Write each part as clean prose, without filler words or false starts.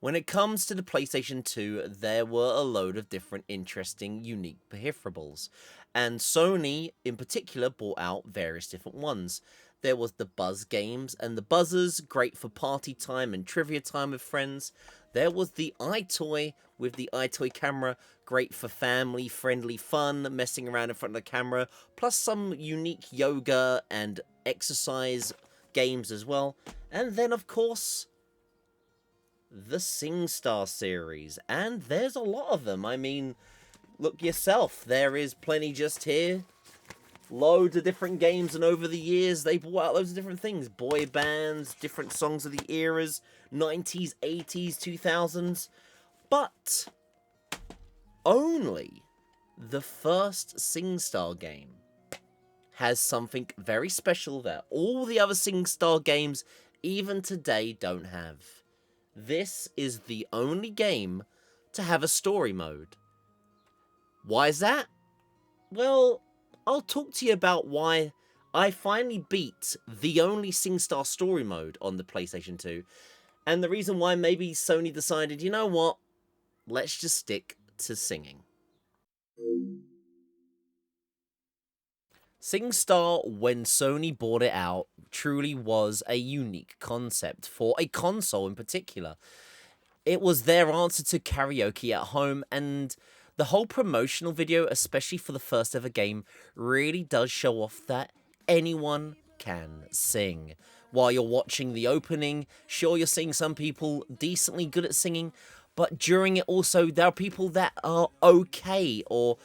When it comes to the PlayStation 2, there were a load of different interesting, unique peripherals, and Sony in particular brought out various different ones. There was the Buzz games and the buzzers, great for party time and trivia time with friends. There was the iToy with the iToy camera, great for family friendly fun, messing around in front of the camera, plus some unique yoga and exercise games as well. And then, of course, the SingStar series, and there's a lot of them. I mean, look yourself, there is plenty just here. Loads of different games, and over the years, they brought out loads of different things. Boy bands, different songs of the eras, 90s, 80s, 2000s. But only the first SingStar game has something very special that all the other SingStar games, even today, don't have. This is the only game to have a story mode. Why is that? Well, I'll talk to you about why I finally beat the only SingStar story mode on the PlayStation 2, and the reason why maybe Sony decided, you know what, let's just stick to singing. SingStar, when Sony bought it out, truly was a unique concept for a console in particular. It was their answer to karaoke at home, and the whole promotional video, especially for the first ever game, really does show off that anyone can sing. While you're watching the opening, sure, you're seeing some people decently good at singing, but during it also, there are people that are okay or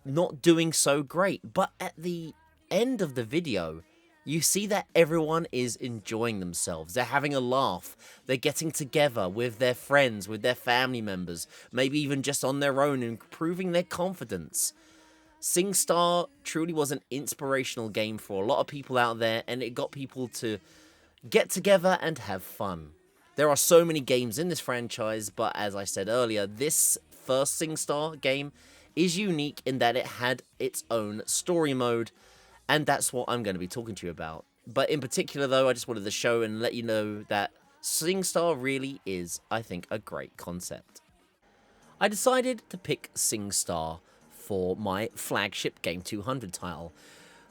not doing so great. But at the end of the video, you see that everyone is enjoying themselves. They're having a laugh. They're getting together with their friends, with their family members, maybe even just on their own, improving their confidence. SingStar truly was an inspirational game for a lot of people out there, and it got people to get together and have fun. There are so many games in this franchise, but as I said earlier, this first SingStar game is unique in that it had its own story mode, and that's what I'm going to be talking to you about. But in particular, though, I just wanted to show and let you know that SingStar really is, I think, a great concept. I decided to pick SingStar for my flagship Game 200 title.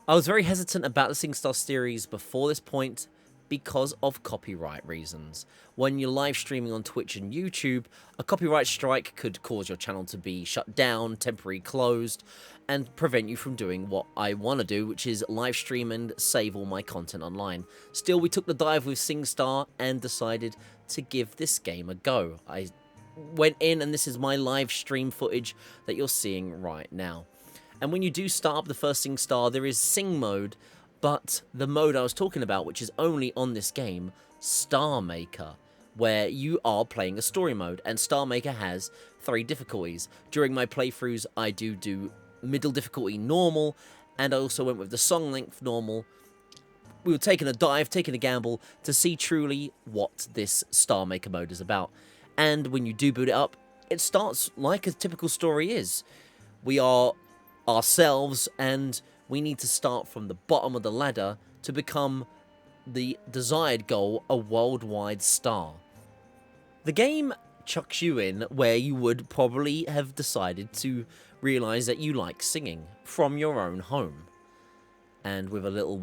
I was very hesitant about the SingStar series before this point because of copyright reasons. When you're live streaming on Twitch and YouTube, a copyright strike could cause your channel to be shut down, temporarily closed, and prevent you from doing what I want to do, which is live stream and save all my content online. Still, we took the dive with SingStar and decided to give this game a go. I went in, and this is my live stream footage that you're seeing right now. And when you do start up the first SingStar, there is Sing mode, but the mode I was talking about, which is only on this game, Star Maker, where you are playing a story mode, and Star Maker has 3 difficulties. During my playthroughs, I do middle difficulty normal, and I also went with the song length normal. We were taking a dive, taking a gamble to see truly what this Star Maker mode is about. And when you do boot it up, it starts like a typical story is. We are ourselves, and we need to start from the bottom of the ladder to become the desired goal, a worldwide star. The game chucks you in where you would probably have decided to realize that you like singing from your own home. And with a little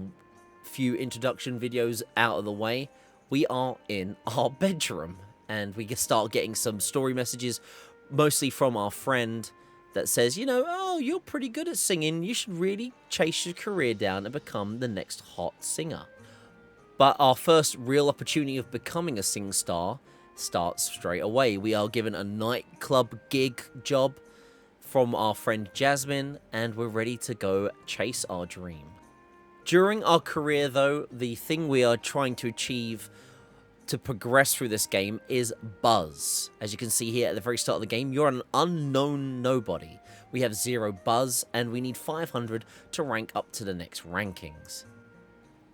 few introduction videos out of the way, we are in our bedroom, and we can start getting some story messages, mostly from our friend, that says, you know, oh, you're pretty good at singing, you should really chase your career down and become the next hot singer. But our first real opportunity of becoming a SingStar starts straight away. We are given a nightclub gig job from our friend Jasmine, and we're ready to go chase our dream. During our career, though, the thing we are trying to achieve to progress through this game is buzz. As you can see here at the very start of the game, you're an unknown nobody. We have 0 buzz, and we need 500 to rank up to the next rankings.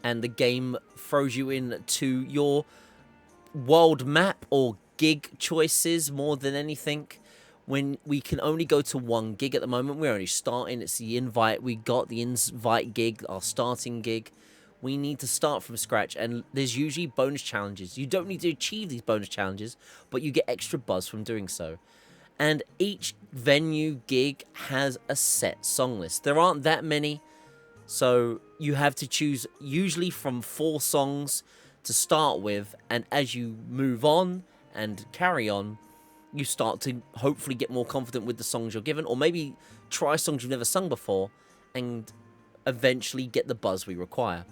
And the game throws you into your world map or gig choices more than anything. When we can only go to 1 gig at the moment, we're only starting. It's the invite. We got the invite gig, our starting gig. we need to start from scratch, and there's usually bonus challenges. You don't need to achieve these bonus challenges, but you get extra buzz from doing so. And each venue gig has a set song list. There aren't that many, so you have to choose usually from 4 songs to start with, and as you move on and carry on, you start to hopefully get more confident with the songs you're given, or maybe try songs you've never sung before, and eventually get the buzz we require.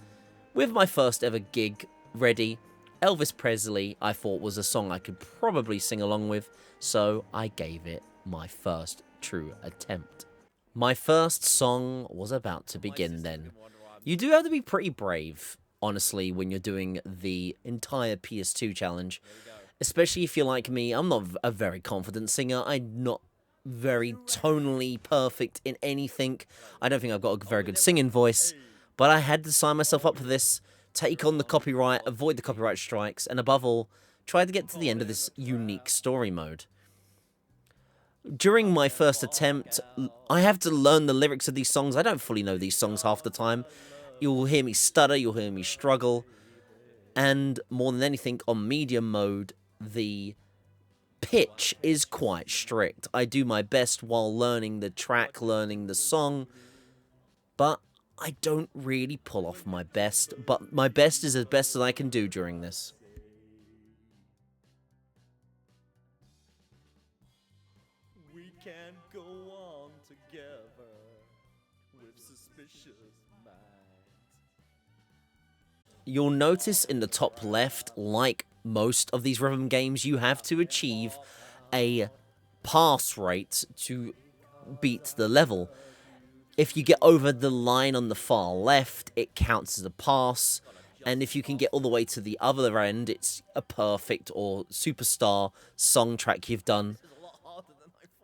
With my first ever gig ready, Elvis Presley I thought was a song I could probably sing along with, so I gave it my first true attempt. My first song was about to begin then. You do have to be pretty brave, honestly, when you're doing the entire PS2 challenge. Especially if you're like me, I'm not a very confident singer. I'm not very tonally perfect in anything. I don't think I've got a very good singing voice. But I had to sign myself up for this, take on the copyright, avoid the copyright strikes, and above all, try to get to the end of this unique story mode. During my first attempt, I have to learn the lyrics of these songs. I don't fully know these songs half the time. You'll hear me stutter, you'll hear me struggle. And more than anything, on medium mode, the pitch is quite strict. I do my best while learning the track, learning the song, but I don't really pull off my best, but my best is as best as I can do during this. We can go on together with suspicious minds. You'll notice in the top left, like most of these rhythm games, you have to achieve a pass rate to beat the level. If you get over the line on the far left, it counts as a pass, and if you can get all the way to the other end, it's a perfect or superstar song track you've done.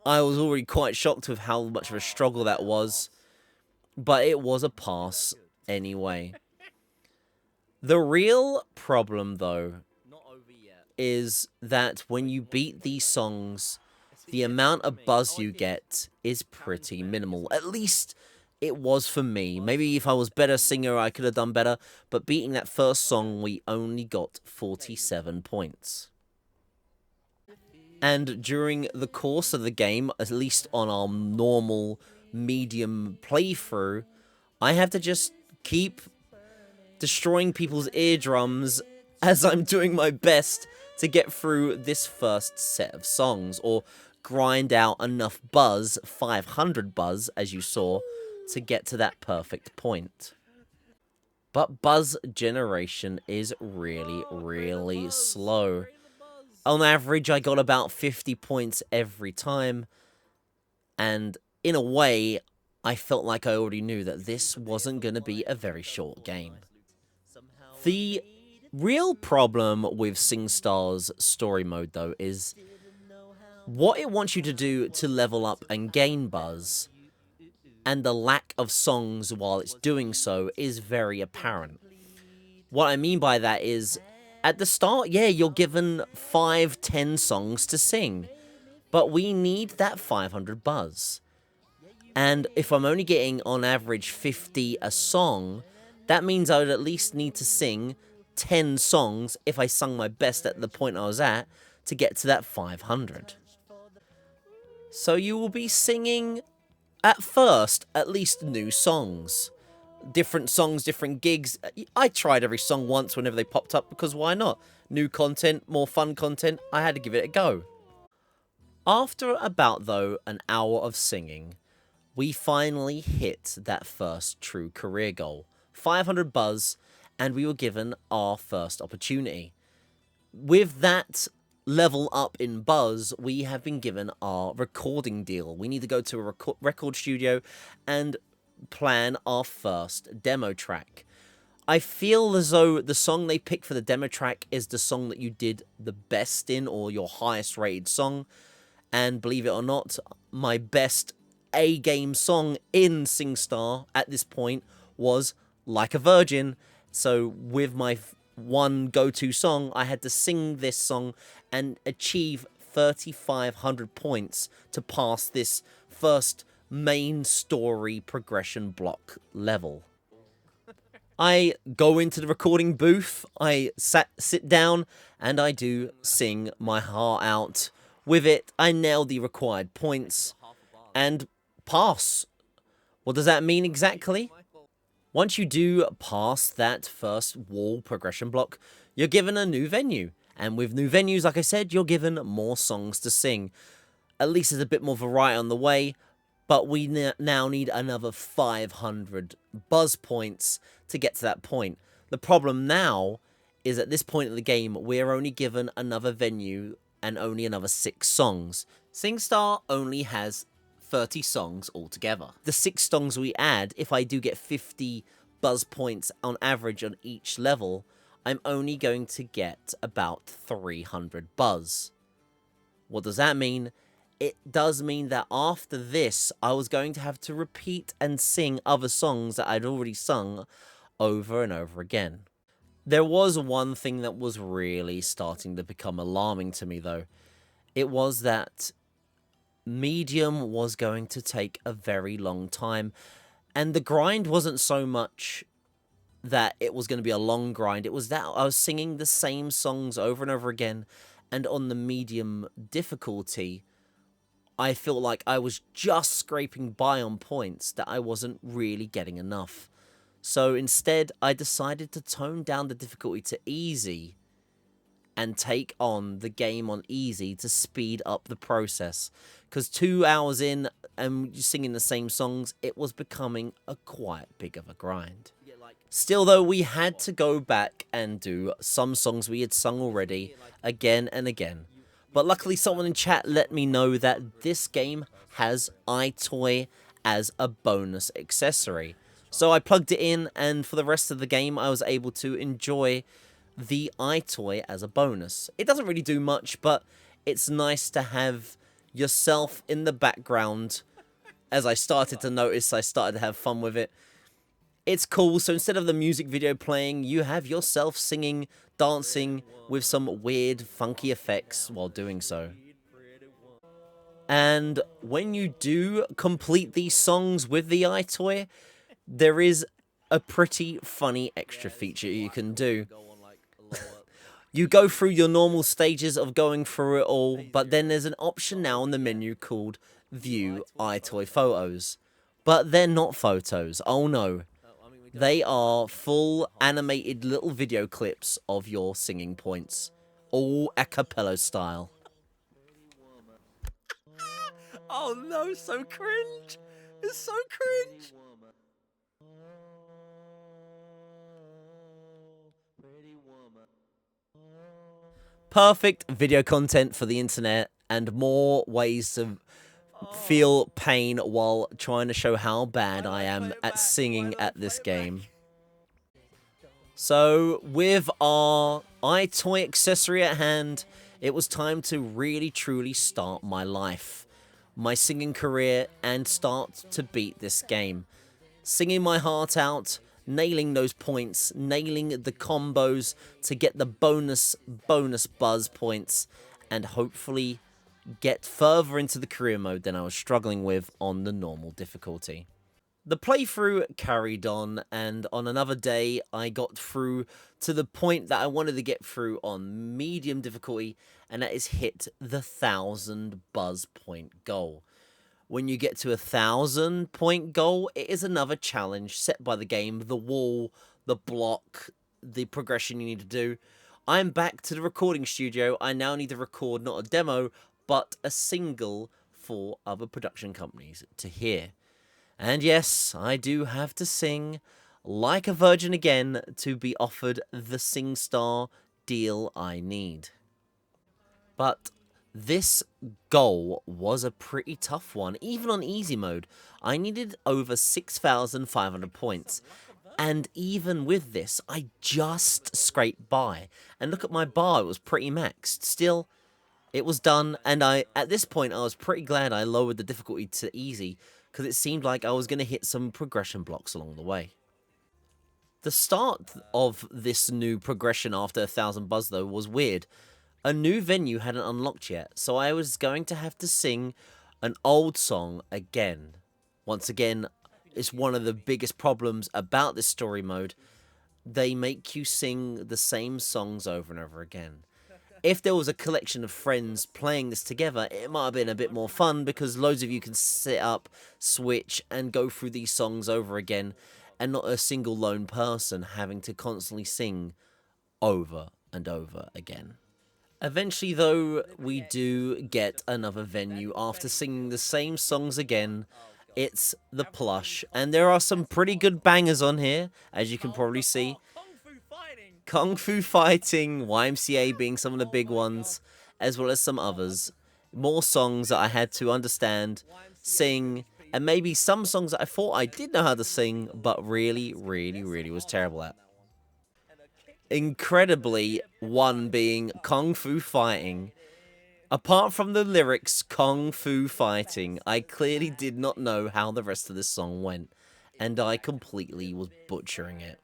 I was already quite shocked with how much of a struggle that was, but it was a pass anyway. The real problem, though, is that when you beat these songs, the amount of buzz you get is pretty minimal. At least it was for me. Maybe if I was a better singer, I could have done better, but beating that first song, we only got 47 points. And during the course of the game, at least on our normal medium playthrough, I have to just keep destroying people's eardrums as I'm doing my best to get through this first set of songs, or grind out enough buzz, 500 buzz, as you saw, to get to that perfect point. But buzz generation is really, really slow. On average, I got about 50 points every time, and in a way, I felt like I already knew that this wasn't going to be a very short game. The real problem with SingStar's story mode, though, is what it wants you to do to level up and gain buzz, and the lack of songs while it's doing so is very apparent. What I mean by that is, at the start, yeah, you're given 5-10 songs to sing, but we need that 500 buzz. And if I'm only getting, on average, 50 a song, that means I would at least need to sing 10 songs if I sung my best at the point I was at to get to that 500. So you will be singing, at first, at least new songs. Different songs, different gigs. I tried every song once whenever they popped up, because why not? New content, more fun content, I had to give it a go. After about, though, an hour of singing, we finally hit that first true career goal. 500 buzz, and we were given our first opportunity. With that level up in buzz, we have been given our recording deal. We need to go to a record studio and plan our first demo track. I feel as though the song they picked for the demo track is the song that you did the best in, or your highest rated song. And believe it or not, my best A-game song in SingStar at this point was Like a Virgin. So with my one go-to song, I had to sing this song and achieve 3,500 points to pass this first main story progression block level. I go into the recording booth, I sit down, and I do sing my heart out. With it, I nail the required points and pass. What does that mean exactly? Once you do pass that first wall progression block, you're given a new venue. And with new venues, like I said, you're given more songs to sing. At least there's a bit more variety on the way, but we now need another 500 buzz points to get to that point. The problem now is at this point in the game, we're only given another venue and only another 6 songs. SingStar only has 30 songs altogether. The 6 songs we add, if I do get 50 buzz points on average on each level, I'm only going to get about 300 buzz. What does that mean? It does mean that after this, I was going to have to repeat and sing other songs that I'd already sung over and over again. There was one thing that was really starting to become alarming to me, though. It was that medium was going to take a very long time, and the grind wasn't so much that it was going to be a long grind. It was that I was singing the same songs over and over again, and on the medium difficulty, I feel like I was just scraping by on points that I wasn't really getting enough. So instead, I decided to tone down the difficulty to easy and take on the game on easy to speed up the process. Because 2 hours in and singing the same songs, it was becoming a quite big of a grind. Still though, we had to go back and do some songs we had sung already again and again. But luckily someone in chat let me know that this game has iToy as a bonus accessory. So I plugged it in, and for the rest of the game I was able to enjoy the iToy as a bonus. It doesn't really do much, but it's nice to have yourself in the background. As I started to notice, I started to have fun with it. It's cool, so instead of the music video playing, you have yourself singing, dancing with some weird, funky effects while doing so. And when you do complete these songs with the iToy, there is a pretty funny extra feature you can do. You go through your normal stages of going through it all, but then there's an option now on the menu called View iToy Photos. But they're not photos, oh no. They are full animated little video clips of your singing points, all a cappella style. Oh no, so cringe! It's so cringe! Perfect video content for the internet and more ways to feel pain while trying to show how bad I am at singing at this game. So, with our iToy accessory at hand, it was time to really truly start my life, my singing career, and start to beat this game. Singing my heart out, nailing those points, nailing the combos to get the bonus buzz points, and hopefully get further into the career mode than I was struggling with on the normal difficulty. The playthrough carried on, and on another day I got through to the point that I wanted to get through on medium difficulty, and that is hit the 1,000 buzz point goal. When you get to 1,000 point goal, it is another challenge set by the game, the wall, the block, the progression you need to do. I'm back to the recording studio. I now need to record not a demo, but a single for other production companies to hear. And yes, I do have to sing Like a Virgin again to be offered the SingStar deal I need. But this goal was a pretty tough one, even on easy mode. I needed over 6,500 points. And even with this, I just scraped by. And look at my bar, it was pretty maxed. Still, it was done, and at this point I was pretty glad I lowered the difficulty to easy, because it seemed like I was going to hit some progression blocks along the way. The start of this new progression after 1,000 buzz though was weird. A new venue hadn't unlocked yet, so I was going to have to sing an old song again. Once again, it's one of the biggest problems about this story mode. they make you sing the same songs over and over again. If there was a collection of friends playing this together, it might have been a bit more fun because loads of you can sit up, switch, and go through these songs over again, and not a single lone person having to constantly sing over and over again. Eventually, though, we do get another venue after singing the same songs again. It's the Plush, and there are some pretty good bangers on here, as you can probably see. Kung Fu Fighting, YMCA being some of the big ones, as well as some others. More songs that I had to understand, sing, and maybe some songs that I thought I did know how to sing, but really, really, really was terrible at. Incredibly, one being Kung Fu Fighting. Apart from the lyrics Kung Fu Fighting, I clearly did not know how the rest of this song went, and I completely was butchering it.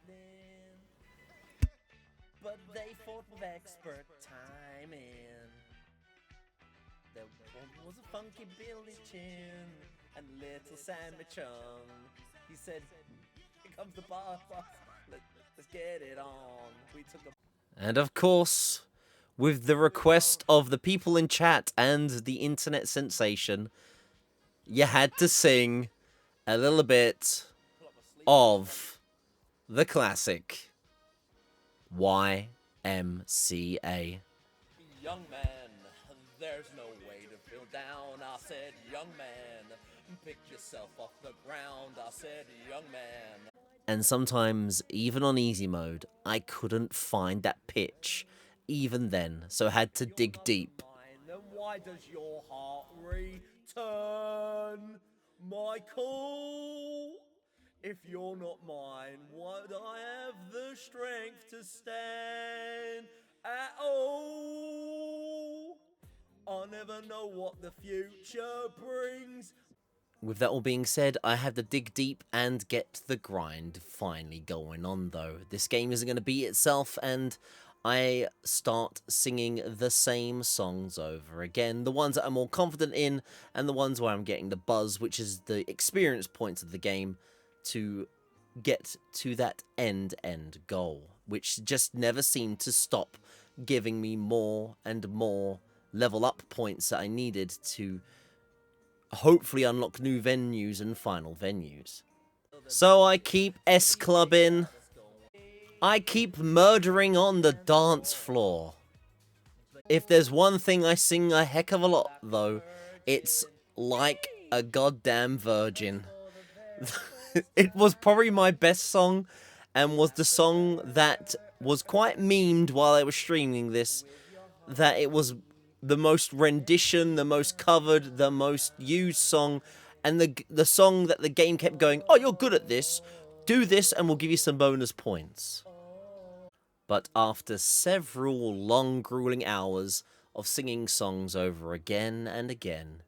But they fought with expert timing. There was a funky Billy Chin and little Sammy Chung. He said, "Here comes the boss. Let's get it on." We took a And of course, with the request of the people in chat and the internet sensation, you had to sing a little bit of the classic YMCA. young man. There's no way to feel down. I said, "Young man, pick yourself off the ground." I said, "Young man." And sometimes, even on easy mode, I couldn't find that pitch, even then, so I had to dig deep. Then why does your heart return, Michael? If you're not mine, would I have the strength to stand at all? I'll never know what the future brings. With that all being said, I had to dig deep and get the grind finally going on, though. This game isn't going to beat itself, and I start singing the same songs over again. The ones that I'm more confident in, and the ones where I'm getting the buzz, which is the experience points of the game, to get to that end goal, which just never seemed to stop giving me more and more level up points that I needed to hopefully unlock new venues and final venues. So I keep S-clubbing. I keep murdering on the dance floor. If there's one thing I sing a heck of a lot, though, it's Like a Goddamn Virgin. It was probably my best song, and was the song that was quite memed while I was streaming this, that it was the most rendition, the most covered, the most used song, and the song that the game kept going, "Oh, you're good at this, do this and we'll give you some bonus points." But after several long, grueling hours of singing songs over again and again,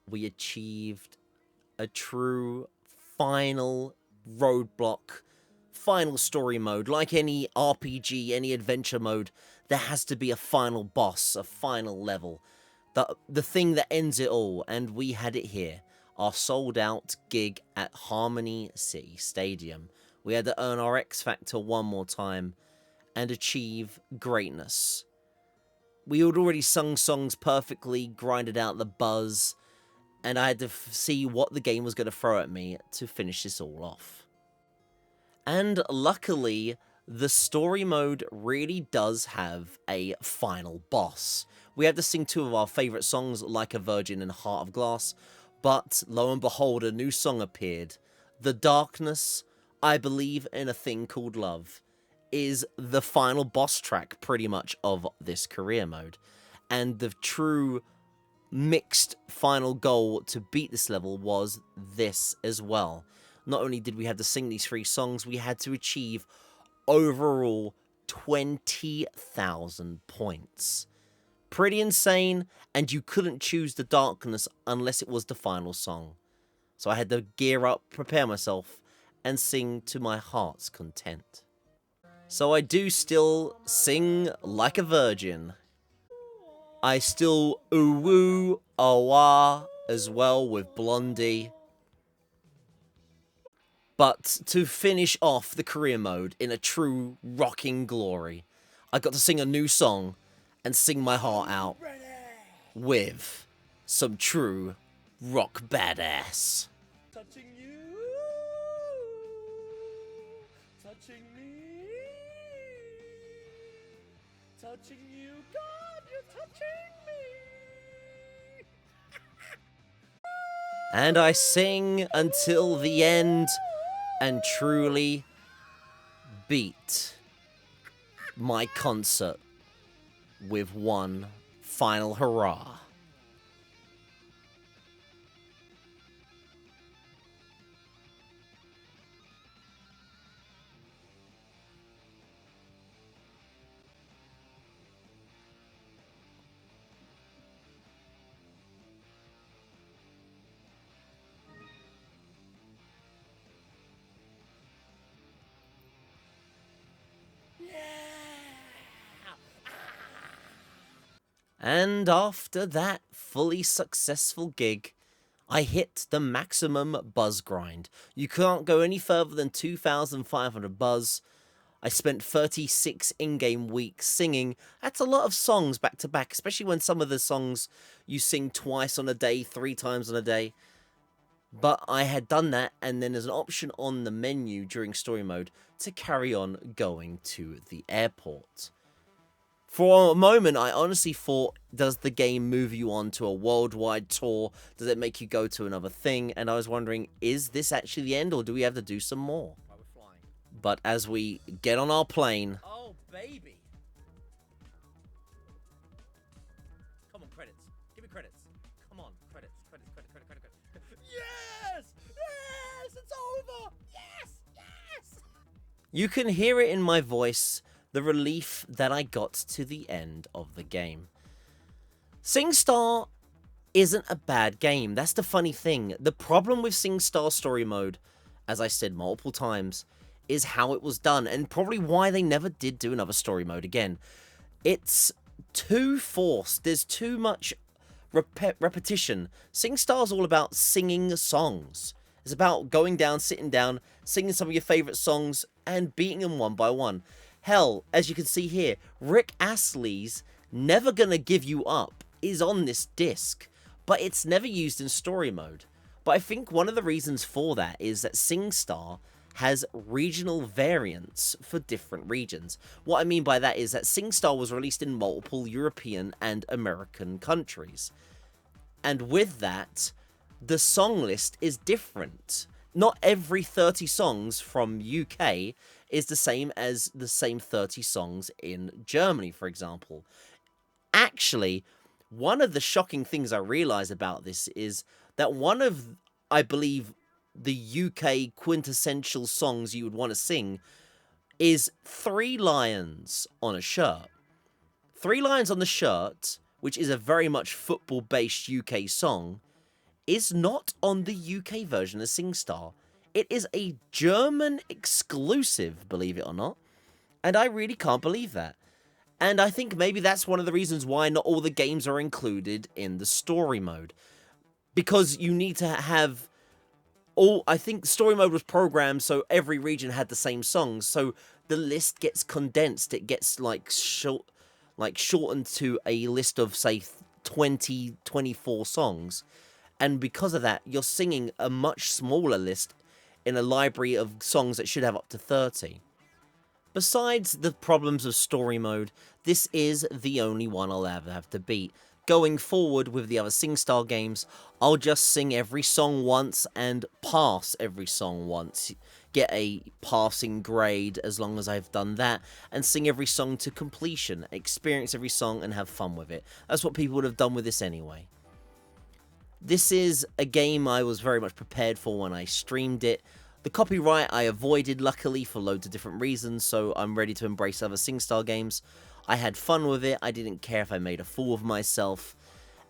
we achieved a true final roadblock, final story mode. Like any RPG, any adventure mode, there has to be a final boss, a final level, the thing that ends it all, and we had it here. Our sold out gig at Harmony City Stadium. We had to earn our X Factor one more time and achieve greatness. We had already sung songs perfectly, grinded out the buzz, and I had to see what the game was going to throw at me to finish this all off. And luckily, the story mode really does have a final boss. We had to sing two of our favourite songs, Like a Virgin and Heart of Glass, but lo and behold, a new song appeared. The Darkness, I Believe in a Thing Called Love, is the final boss track, pretty much, of this career mode. And the true mixed final goal to beat this level was this as well. Not only did we have to sing these three songs, we had to achieve overall 20,000 points. Pretty insane, and you couldn't choose the Darkness unless it was the final song. So I had to gear up, prepare myself, and sing to my heart's content. So I do still sing Like a Virgin. I still ooh-woo, oh-ah as well with Blondie. But to finish off the career mode in a true rocking glory, I got to sing a new song and sing my heart out with some true rock badass. Touching you, touching me, touching you, God, you're touching me. And I sing until the end and truly beat my concert with one final hurrah. And after that fully successful gig, I hit the maximum buzz grind. You can't go any further than 2,500 buzz. I spent 36 in-game weeks singing. That's a lot of songs back to back, especially when some of the songs you sing twice on a day, 3 times on a day. But I had done that, and then there's an option on the menu during story mode to carry on going to the airport. For a moment, I honestly thought, does the game move you on to a worldwide tour? Does it make you go to another thing? And I was wondering, is this actually the end, or do we have to do some more? While we're flying. But as we get on our plane... Oh, baby. Come on, credits. Give me credits. Come on, credits. Credit. Yes! Yes! It's over! Yes! Yes! You can hear it in my voice, the relief that I got to the end of the game. SingStar isn't a bad game. That's the funny thing. The problem with SingStar Story Mode, as I said multiple times, is how it was done, and probably why they never did do another story mode again. It's too forced. There's too much repetition. SingStar's all about singing songs. It's about going down, sitting down, singing some of your favorite songs, and beating them one by one. Hell, as you can see here, Rick Astley's Never Gonna Give You Up is on this disc, but it's never used in story mode. But I think one of the reasons for that is that SingStar has regional variants for different regions. What I mean by that is that SingStar was released in multiple European and American countries. And with that, the song list is different. Not every 30 songs from UK is the same as the same 30 songs in Germany, for example. Actually, one of the shocking things I realized about this is that one of, I believe, the UK quintessential songs you would want to sing is 3 Lions on a Shirt. 3 Lions on the Shirt, which is a very much football-based UK song, is not on the UK version of SingStar. It is a German exclusive, believe it or not. And I really can't believe that. And I think maybe that's one of the reasons why not all the games are included in the story mode. Because you need to have all... I think story mode was programmed so every region had the same songs. So the list gets condensed. It gets shortened to a list of, say, 20, 24 songs. And because of that, you're singing a much smaller list in a library of songs that should have up to 30. Besides the problems of story mode, this is the only one I'll ever have to beat. Going forward with the other SingStar games, I'll just sing every song once and pass every song once. Get a passing grade as long as I've done that, and sing every song to completion. Experience every song and have fun with it. That's what people would have done with this anyway. This is a game I was very much prepared for when I streamed it. The copyright I avoided, luckily, for loads of different reasons, so I'm ready to embrace other SingStar games. I had fun with it, I didn't care if I made a fool of myself,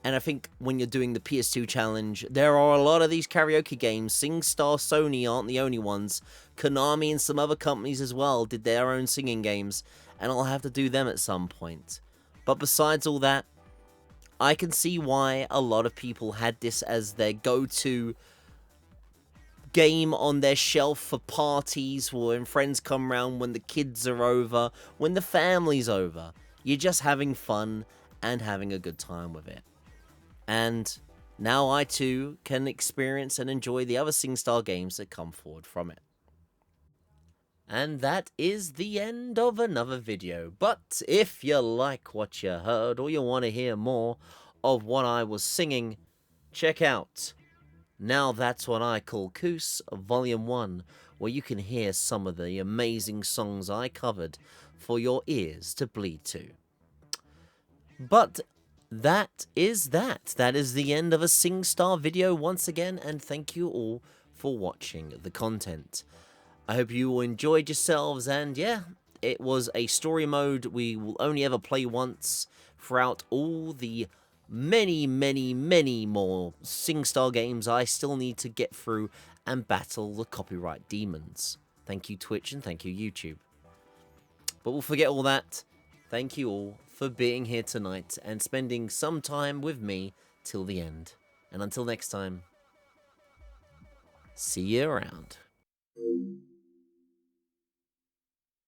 and I think when you're doing the PS2 challenge, there are a lot of these karaoke games. SingStar, Sony aren't the only ones. Konami and some other companies as well did their own singing games, and I'll have to do them at some point. But besides all that, I can see why a lot of people had this as their go-to game on their shelf for parties, when friends come round, when the kids are over, when the family's over. You're just having fun and having a good time with it. And now I too can experience and enjoy the other SingStar games that come forward from it. And that is the end of another video. But if you like what you heard, or you want to hear more of what I was singing, check out Now That's What I Call Cous Volume 1, where you can hear some of the amazing songs I covered for your ears to bleed to. But that is that. That is the end of a SingStar video once again, and thank you all for watching the content. I hope you all enjoyed yourselves, and yeah, it was a story mode we will only ever play once throughout all the many more SingStar games I still need to get through and battle the copyright demons. Thank you Twitch and thank you YouTube. But we'll forget all that. Thank you all for being here tonight and spending some time with me till the end. And until next time, see you around.